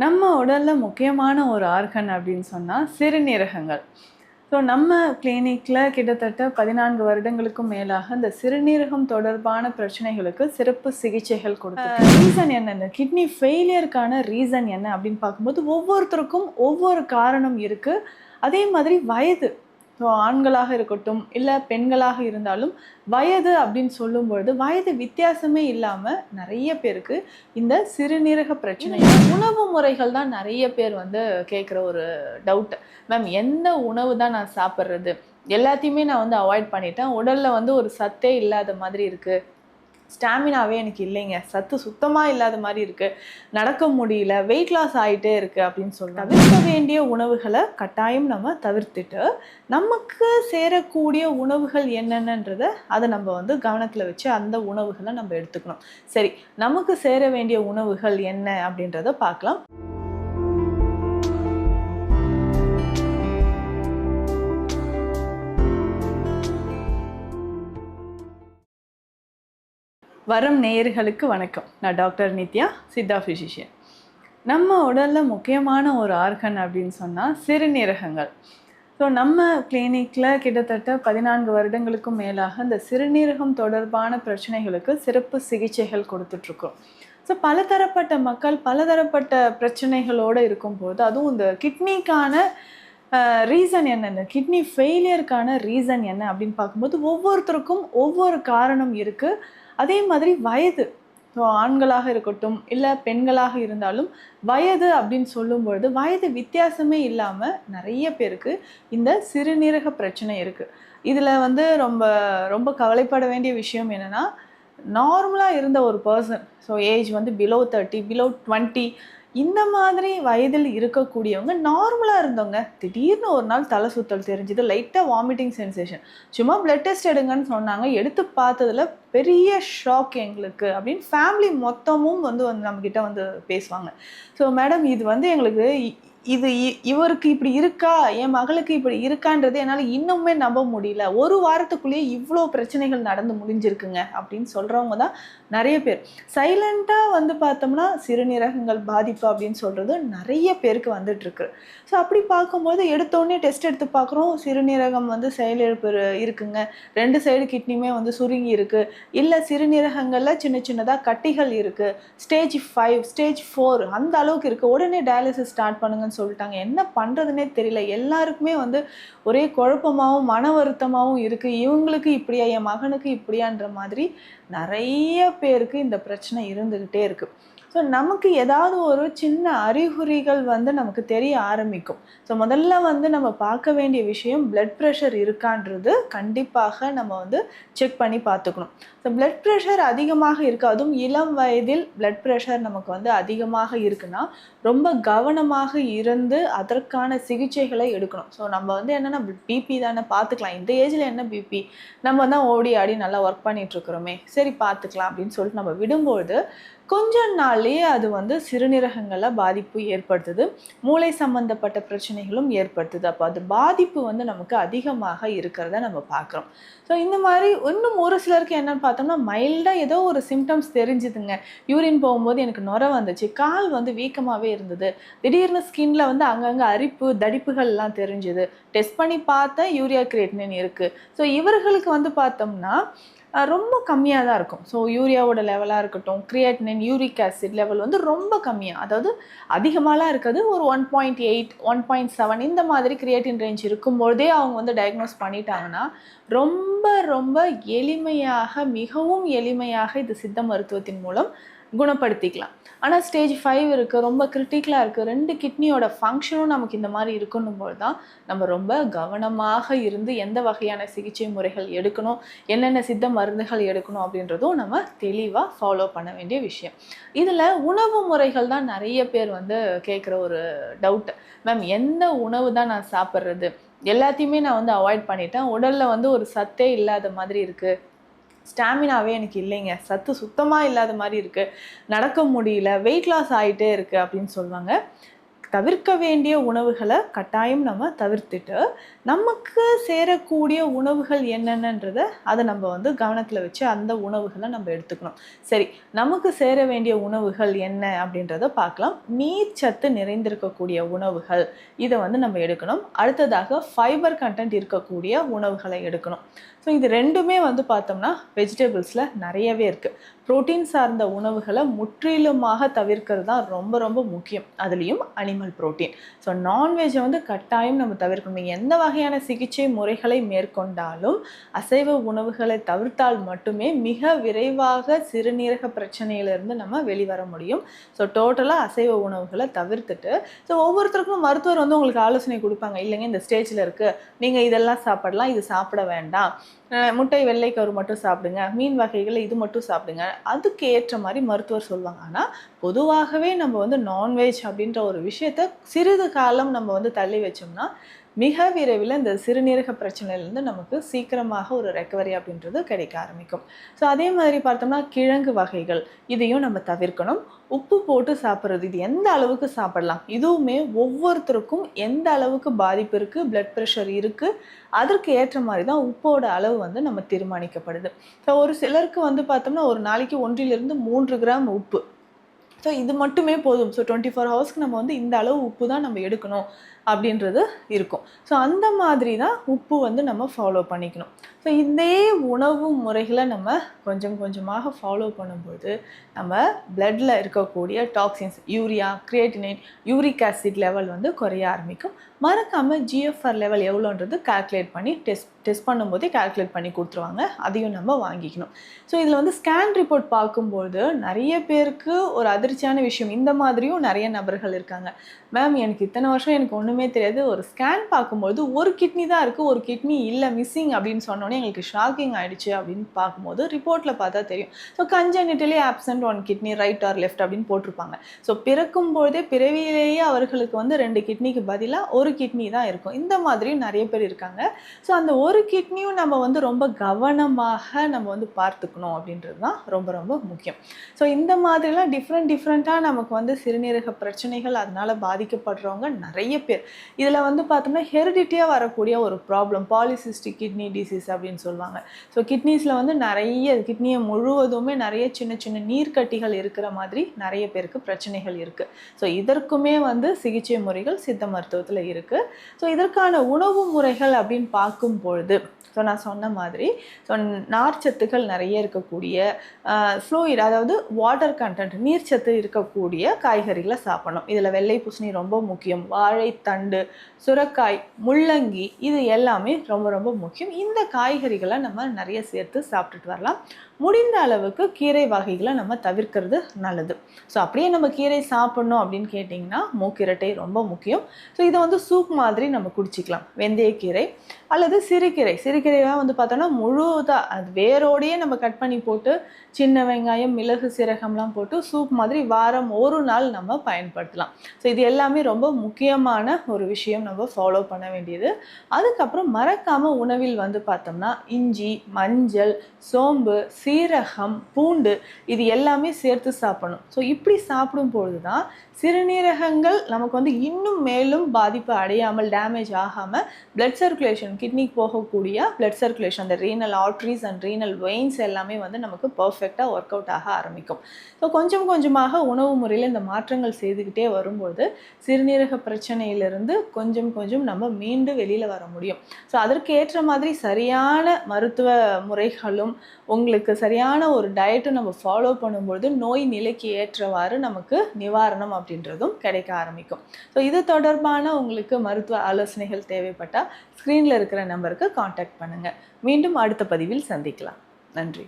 நம்ம உடல்ல முக்கியமான ஒரு ஆர்கன் அப்படின்னு சொன்னா சிறுநீரகங்கள். ஸோ நம்ம கிளினிக்ல கிட்டத்தட்ட 14 வருடங்களுக்கும் மேலாக இந்த சிறுநீரகம் தொடர்பான பிரச்சனைகளுக்கு சிறப்பு சிகிச்சைகள் கொடுத்துருக்கோம். ரீசன் என்ன? இந்த கிட்னி ஃபெயிலியருக்கான ரீசன் என்ன அப்படின்னு பார்க்கும்போது ஒவ்வொருத்தருக்கும் ஒவ்வொரு காரணம் இருக்கு. அதே மாதிரி வயது. ஸோ ஆண்களாக இருக்கட்டும், இல்லை பெண்களாக இருந்தாலும் வயது அப்படின்னு சொல்லும்பொழுது வயது வித்தியாசமே இல்லாமல் நிறைய பேருக்கு இந்த சிறுநீரக பிரச்சனை. உணவு முறைகள் தான் நிறைய பேர் வந்து கேட்குற ஒரு டவுட். மேம், எந்த உணவு தான் நான் சாப்பிட்றது? எல்லாத்தையுமே நான் வந்து அவாய்ட் பண்ணிட்டேன். உடலில் வந்து ஒரு சத்தே இல்லாத மாதிரி இருக்குது. ஸ்டாமினாவே எனக்கு இல்லைங்க, சத்து சுத்தமாக இல்லாத மாதிரி இருக்குது, நடக்க முடியல, வெயிட் லாஸ் ஆகிட்டே இருக்குது அப்படின்னு சொல்கிறாங்க. தவிர்க்க வேண்டிய உணவுகளை கட்டாயம் நம்ம தவிர்த்துட்டு நமக்கு சேரக்கூடிய உணவுகள் என்னென்னன்றதை அதை நம்ம வந்து கவனத்தில் வச்சு அந்த உணவுகளை நம்ம எடுத்துக்கணும். சரி, நமக்கு சேர வேண்டிய உணவுகள் என்ன அப்படின்றத பார்க்கலாம். வரம் நேயர்களுக்கு வணக்கம். நான் டாக்டர் நித்யா, சித்தா ஃபிசிஷியன். நம்ம உடலில் முக்கியமான ஒரு ஆர்கன் அப்படின்னு சொன்னால் சிறுநீரகங்கள். ஸோ நம்ம கிளினிக்கில் கிட்டத்தட்ட 14 வருடங்களுக்கும் மேலாக இந்த சிறுநீரகம் தொடர்பான பிரச்சனைகளுக்கு சிறப்பு சிகிச்சைகள் கொடுத்துட்ருக்கோம். ஸோ பலதரப்பட்ட மக்கள் பலதரப்பட்ட பிரச்சனைகளோடு இருக்கும்போது, அதுவும் இந்த கிட்னிக்கான ரீசன் என்ன, இந்த கிட்னி ஃபெயிலியருக்கான ரீசன் என்ன அப்படின்னு பார்க்கும்போது ஒவ்வொருத்தருக்கும் ஒவ்வொரு காரணம் இருக்குது. அதே மாதிரி வயது. ஸோ ஆண்களாக இருக்கட்டும், இல்லை பெண்களாக இருந்தாலும் வயது அப்படின்னு சொல்லும்பொழுது வயது வித்தியாசமே இல்லாமல் நிறைய பேருக்கு இந்த சிறுநீரக பிரச்சனை இருக்குது. இதில் வந்து ரொம்ப ரொம்ப கவலைப்பட வேண்டிய விஷயம் என்னென்னா, நார்மலாக இருந்த ஒரு பர்சன், ஸோ ஏஜ் வந்து பிலோ 30, பிலோ 20 இந்த மாதிரி வயதில் இருக்கக்கூடியவங்க, நார்மலாக இருந்தவங்க, திடீர்னு ஒரு நாள் தலை சுத்தல் தெரிஞ்சுது, லைட்டாக வாமிட்டிங் சென்சேஷன், சும்மா பிளட் டெஸ்ட் எடுங்கன்னு சொன்னாங்க. எடுத்து பார்த்ததில் பெரிய ஷாக் எங்களுக்கு அப்படின்னு ஃபேமிலி மொத்தமும் வந்து நம்மக்கிட்ட வந்து பேசுவாங்க. ஸோ மேடம், இது வந்து எங்களுக்கு இவருக்கு இப்படி இருக்கா, என் மகளுக்கு இப்படி இருக்கான்றது என்னால் இன்னுமே நம்ப முடியல, ஒரு வாரத்துக்குள்ளேயே இவ்வளோ பிரச்சனைகள் நடந்து முடிஞ்சிருக்குங்க அப்படின்னு சொல்கிறவங்க தான் நிறைய பேர். சைலண்ட்டாக வந்து பார்த்தோம்னா சிறுநீரகங்கள் பாதிப்பு அப்படின்னு சொல்கிறது நிறைய பேருக்கு வந்துட்டுருக்கு. ஸோ அப்படி பார்க்கும்போது எடுத்தோடனே டெஸ்ட் எடுத்து பார்க்குறோம், சிறுநீரகம் வந்து செயலிழப்பு இருக்குங்க, 2 சைடு கிட்னியுமே வந்து சுருங்கி இருக்குது, இல்லை சிறுநீரகங்களில் சின்ன சின்னதாக கட்டிகள் இருக்குது, ஸ்டேஜ் 5 ஸ்டேஜ் 4 அந்த அளவுக்கு இருக்குது, உடனே டயாலிசிஸ் ஸ்டார்ட் பண்ணுங்கன்னு சொல்லிட்டாங்க. என்ன பண்ணுறதுனே தெரியல. எல்லாருக்குமே வந்து ஒரே குழப்பமாகவும் மன வருத்தமாகவும் இருக்குது. இவங்களுக்கு இப்படியா, என் மகனுக்கு இப்படியான்ற மாதிரி நிறைய பேருக்கு இந்த பிரச்சனை இருந்துக்கிட்டே இருக்குது. ஸோ நமக்கு ஏதாவது ஒரு சின்ன அறிகுறிகள் வந்து நமக்கு தெரிய ஆரம்பிக்கும். ஸோ முதல்ல வந்து நம்ம பார்க்க வேண்டிய விஷயம், பிளட் ப்ரெஷர் இருக்கான்றது கண்டிப்பாக நம்ம வந்து செக் பண்ணி பார்த்துக்கணும். ஸோ பிளட் ப்ரெஷர் அதிகமாக இருக்குது, அதுவும் இளம் வயதில் பிளட் ப்ரெஷர் நமக்கு வந்து அதிகமாக இருக்குன்னா ரொம்ப கவனமாக இருந்து அதற்கான சிகிச்சைகளை எடுக்கணும். ஸோ நம்ம வந்து என்னென்னா, பிபி தானே பார்த்துக்கலாம், இந்த ஏஜில் என்ன பிபி, நம்ம தான் ஓடி ஆடி நல்லா ஒர்க் பண்ணிகிட்ருக்குறோமே, சரி பார்த்துக்கலாம் அப்படின்னு சொல்லிட்டு நம்ம விடும்போது கொஞ்ச நாள்லேயே அது வந்து சிறுநீரகங்களில் பாதிப்பு ஏற்படுத்துது, மூளை சம்பந்தப்பட்ட பிரச்சனைகளும் ஏற்படுத்துது. அப்போ அது பாதிப்பு வந்து நமக்கு அதிகமாக இருக்கிறத நம்ம பார்க்குறோம். ஸோ இந்த மாதிரி இன்னும் ஒரு சிலருக்கு என்னென்னு பார்த்தோம்னா, மைல்டாக ஏதோ ஒரு சிம்டம்ஸ் தெரிஞ்சுதுங்க. யூரின் போகும்போது எனக்கு நுரை வந்துச்சு, கால் வந்து வீக்கமாகவே இருந்தது, திடீர்னு ஸ்கின்ல வந்து அங்கங்கே அரிப்பு தடிப்புகள்லாம் தெரிஞ்சுது, டெஸ்ட் பண்ணி பார்த்தேன் யூரியா கிரியேட்டினின் இருக்குது. ஸோ இவர்களுக்கு வந்து பார்த்தோம்னா ரொம்ப கம்மியாக தான் இருக்கும். ஸோ யூரியாவோட லெவலாக இருக்கட்டும், கிரியேட்டினின் யூரிக் ஆசிட் லெவல் வந்து ரொம்ப கம்மியாக, அதாவது அதிகமாகலாம் இருக்காது, ஒரு 1.8 1.7 இந்த மாதிரி கிரியேட்டின் ரேஞ்ச் இருக்கும்பொழுதே அவங்க வந்து டயக்னோஸ் பண்ணிட்டாங்கன்னா ரொம்ப ரொம்ப எளிமையாக, மிகவும் எளிமையாக இது சித்த மருத்துவத்தின் மூலம் குணப்படுத்திக்கலாம். ஆனால் ஸ்டேஜ் 5 இருக்குது, ரொம்ப கிரிட்டிக்கலாக இருக்குது, 2 கிட்னியோட ஃபங்க்ஷனும் நமக்கு இந்த மாதிரி இருக்கணும்போது தான் நம்ம ரொம்ப கவனமாக இருந்து எந்த வகையான சிகிச்சை முறைகள் எடுக்கணும், என்னென்ன சித்த மருந்துகள் எடுக்கணும் அப்படின்றதும் நம்ம தெளிவாக ஃபாலோ பண்ண வேண்டிய விஷயம். இதில் உணவு முறைகள் தான் நிறைய பேர் வந்து கேட்குற ஒரு டவுட். மேம், எந்த உணவு தான் நான் சாப்பிட்றது? எல்லாத்தையுமே நான் வந்து அவாய்ட் பண்ணிட்டேன், உடலில் வந்து ஒரு சத்தே இல்லாத மாதிரி இருக்குது, ஸ்டாமினாவே எனக்கு இல்லைங்க, சத்து சுத்தமாக இல்லாத மாதிரி இருக்குது, நடக்க முடியல, வெயிட் லாஸ் ஆகிட்டே இருக்குது அப்படின்னு சொல்லுவாங்க. தவிர்க்க வேண்டிய உணவுகளை கட்டாயம் நம்ம தவிர்த்துட்டு நமக்கு சேரக்கூடிய உணவுகள் என்னென்னன்றதை அதை நம்ம வந்து கவனத்தில் வச்சு அந்த உணவுகளை நம்ம எடுத்துக்கணும். சரி, நமக்கு சேர வேண்டிய உணவுகள் என்ன அப்படின்றத பார்க்கலாம். நீர் சத்து நிறைந்திருக்கக்கூடிய உணவுகள் இதை வந்து நம்ம எடுக்கணும். அடுத்ததாக ஃபைபர் கண்டென்ட் இருக்கக்கூடிய உணவுகளை எடுக்கணும். ஸோ இது ரெண்டுமே வந்து பார்த்தோம்னா வெஜிடபிள்ஸில் நிறையவே இருக்குது. ப்ரோட்டீன் சார்ந்த உணவுகளை முற்றிலுமாக தவிர்க்கிறது தான் ரொம்ப ரொம்ப முக்கியம். அதுலேயும் அனிமல் ப்ரோட்டீன். ஸோ நான்வெஜ்ஜை வந்து கட்டாயம் நம்ம தவிர்க்கணும். எந்த வகையான சிகிச்சை முறைகளை மேற்கொண்டாலும் அசைவ உணவுகளை தவிர்த்தால் மட்டுமே மிக விரைவாக சிறுநீரக பிரச்சனையிலிருந்து நம்ம வெளிவர முடியும். ஸோ டோட்டலாக அசைவ உணவுகளை தவிர்த்துட்டு ஒவ்வொருத்தருக்கும் மருத்துவர் வந்து உங்களுக்கு ஆலோசனை கொடுப்பாங்க. இல்லைங்க, இந்த ஸ்டேஜில் இருக்குது, நீங்கள் இதெல்லாம் சாப்பிடலாம், இது சாப்பிட வேண்டாம், முட்டை வெள்ளைக்கரு மட்டும் சாப்பிடுங்க, மீன் வகைகள் இது மட்டும் சாப்பிடுங்க, அதுக்கு ஏற்ற மாதிரி மருத்துவர் சொல்லுவாங்க. ஆனால் பொதுவாகவே நம்ம வந்து நான்வெஜ் அப்படின்ற ஒரு விஷயத்த சிறிது காலம் நம்ம வந்து தள்ளி வச்சோம்னா மிக விரைவில் இந்த சிறுநீரக பிரச்சனையிலேருந்து நமக்கு சீக்கிரமாக ஒரு ரெக்கவரி அப்படின்றது கிடைக்க ஆரம்பிக்கும். ஸோ அதே மாதிரி பார்த்தோம்னா கிழங்கு வகைகள் இதையும் நம்ம தவிர்க்கணும். உப்பு போட்டு சாப்பிட்றது இது எந்த அளவுக்கு சாப்பிடலாம், இதுவுமே ஒவ்வொருத்தருக்கும் எந்த அளவுக்கு பாதிப்பு இருக்குது, பிளட் ப்ரெஷர் இருக்குது, அதற்கு ஏற்ற மாதிரி தான் உப்போட அளவு வந்து நம்ம தீர்மானிக்கப்படுது. ஸோ ஒரு சிலருக்கு வந்து பார்த்தோம்னா ஒரு நாளைக்கு 1 to 3 கிராம் உப்பு, ஸோ இது மட்டுமே போதும். ஸோ 24 ஹவர்ஸ்க்கு நம்ம வந்து இந்த அளவு உப்பு தான் நம்ம எடுக்கணும் அப்படின்றது இருக்கும். ஸோ அந்த மாதிரி தான் உப்பு வந்து நம்ம ஃபாலோ பண்ணிக்கணும். ஸோ இதே உணவு முறைகளை நம்ம கொஞ்சம் கொஞ்சமாக ஃபாலோ பண்ணும்போது நம்ம பிளட்டில் இருக்கக்கூடிய toxins, urea, creatinine, uric acid level வந்து குறைய ஆரம்பிக்கும். மறக்காமல் GFR லெவல் எவ்வளோன்றது கால்குலேட் பண்ணி டெஸ்ட் பண்ணும்போதே கால்குலேட் பண்ணி கொடுத்துருவாங்க. அதையும் நம்ம வாங்கிக்கணும். ஸோ இதில் வந்து ஸ்கேன் ரிப்போர்ட் பார்க்கும்போது நிறைய பேருக்கு ஒரு அதிர்ச்சியான விஷயம், இந்த மாதிரியும் நிறைய நபர்கள் இருக்காங்க. மேம், எனக்கு இத்தனை வருஷம் எனக்கு ஒன்றுமே தெரியாது, ஒரு ஸ்கேன் பார்க்கும்போது ஒரு கிட்னி தான் இருக்குது, ஒரு கிட்னி இல்லை, மிஸ்ஸிங் அப்படின்னு சொன்னோன்னே எங்களுக்கு ஷாக்கிங் ஆகிடுச்சு அப்படின்னு பார்க்கும்போது ரிப்போர்ட்டில் பார்த்தா தெரியும். So congenitally absent 1 kidney, right or left அப்படின்னு போட்டிருப்பாங்க. ஸோ பிறக்கும்போதே பிறவியிலேயே அவர்களுக்கு வந்து 2 கிட்னிக்கு பதிலாக 1 கிட்னி தான் இருக்கும். இந்த மாதிரியும் நிறைய பேர் இருக்காங்க. ஸோ அந்த ஒரு கிட்னியும் நம்ம வந்து ரொம்ப கவனமாக நம்ம வந்து பார்த்துக்கணும் அப்படின்றது தான் ரொம்ப ரொம்ப முக்கியம். ஸோ இந்த மாதிரிலாம் டிஃப்ரெண்ட்டாக நமக்கு வந்து சிறுநீரக பிரச்சனைகள் அதனால் பாதிக்கப்படுறவங்க நிறைய பேர். இதில் வந்து பார்த்தோம்னா ஹெரிடிட்டியாக வரக்கூடிய ஒரு ப்ராப்ளம் பாலிசிஸ்டிக் கிட்னி டிசீஸ் அப்படின்னு சொல்லுவாங்க. ஸோ கிட்னிஸில் வந்து நிறைய கிட்னியை முழுவதுமே நிறைய சின்ன சின்ன நீர்க்கட்டிகள் இருக்கிற மாதிரி நிறைய பேருக்கு பிரச்சனைகள் இருக்குது. ஸோ இதற்குமே வந்து சிகிச்சை முறைகள் சித்த மருத்துவத்தில் இருக்குது. ஸோ இதற்கான உணவு முறைகள் அப்படின்னு பார்க்கும்பொழுது ஸோ நான் சொன்ன மாதிரி நார்ச்சத்துக்கள் நிறைய இருக்கக்கூடிய ஃப்ளூயிட், அதாவது வாட்டர் கண்டென்ட், நீர்ச்சத்து இருக்கக்கூடிய காய்கறிகளை சாப்பிடணும். இதில் வெள்ளை பூசணி ரொம்ப முக்கியம், வாழைத்தண்டு, சுரைக்காய், முள்ளங்கி இது எல்லாமே ரொம்ப ரொம்ப முக்கியம். இந்த காய்கறிகளை நம்ம நிறைய சேர்த்து சாப்பிட்டுட்டு வரலாம். முடிந்த அளவுக்கு கீரை வகைகளை நம்ம தவிர்க்கிறது நல்லது. ஸோ அப்படியே நம்ம கீரை சாப்பிட்ணும் அப்படின்னு கேட்டிங்கன்னா மூக்கிரட்டை ரொம்ப முக்கியம். ஸோ இதை வந்து சூப் மாதிரி நம்ம குடிச்சிக்கலாம். வெந்தயக்கீரை அல்லது சிறுகீரையாக வந்து பார்த்தோன்னா முழுதாக அது வேரோடையே நம்ம கட் பண்ணி போட்டு சின்ன வெங்காயம், மிளகு, சீரகம்லாம் போட்டு சூப் மாதிரி வாரம் ஒரு நாள் நம்ம பயன்படுத்தலாம். ஸோ இது எல்லாமே ரொம்ப முக்கியமான ஒரு விஷயம் நம்ம ஃபாலோ பண்ண வேண்டியது. அதுக்கப்புறம் மறக்காமல் உணவில் வந்து பார்த்தோம்னா இஞ்சி, மஞ்சள், சோம்பு, சீரகம், பூண்டு இது எல்லாமே சேர்த்து சாப்பிடணும். ஸோ இப்படி சாப்பிடும்பொழுது தான் சிறுநீரகங்கள் நமக்கு வந்து இன்னும் மேலும் பாதிப்பு அடையாமல், டேமேஜ் ஆகாமல் பிளட் சர்க்குலேஷன், கிட்னிக்கு போகக்கூடிய பிளட் சர்க்குலேஷன், அந்த renal arteries and renal veins எல்லாமே வந்து நமக்கு பர்ஃபெக்டாக ஒர்க் அவுட் ஆக ஆரம்பிக்கும். ஸோ கொஞ்சம் கொஞ்சமாக உணவு முறையில் இந்த மாற்றங்கள் செய்துக்கிட்டே வரும்போது சிறுநீரக பிரச்சனையிலிருந்து கொஞ்சம் கொஞ்சம் நம்ம மீண்டு வெளியில் வர முடியும். ஸோ அதற்கு ஏற்ற மாதிரி சரியான மருத்துவ முறைகளும் உங்களுக்கு சரியான ஒரு டயட்டும் நம்ம ஃபாலோ பண்ணும்பொழுது நோய் நிலைக்கு ஏற்றவாறு நமக்கு நிவாரணம் அப்படின்றதும் கிடைக்க ஆரம்பிக்கும். ஸோ இது தொடர்பான உங்களுக்கு மருத்துவ ஆலோசனைகள் தேவைப்பட்டால் ஸ்க்ரீனில் இருக்கிற நம்பருக்கு காண்டாக்ட் பண்ணுங்கள். மீண்டும் அடுத்த பதிவில் சந்திக்கலாம். நன்றி.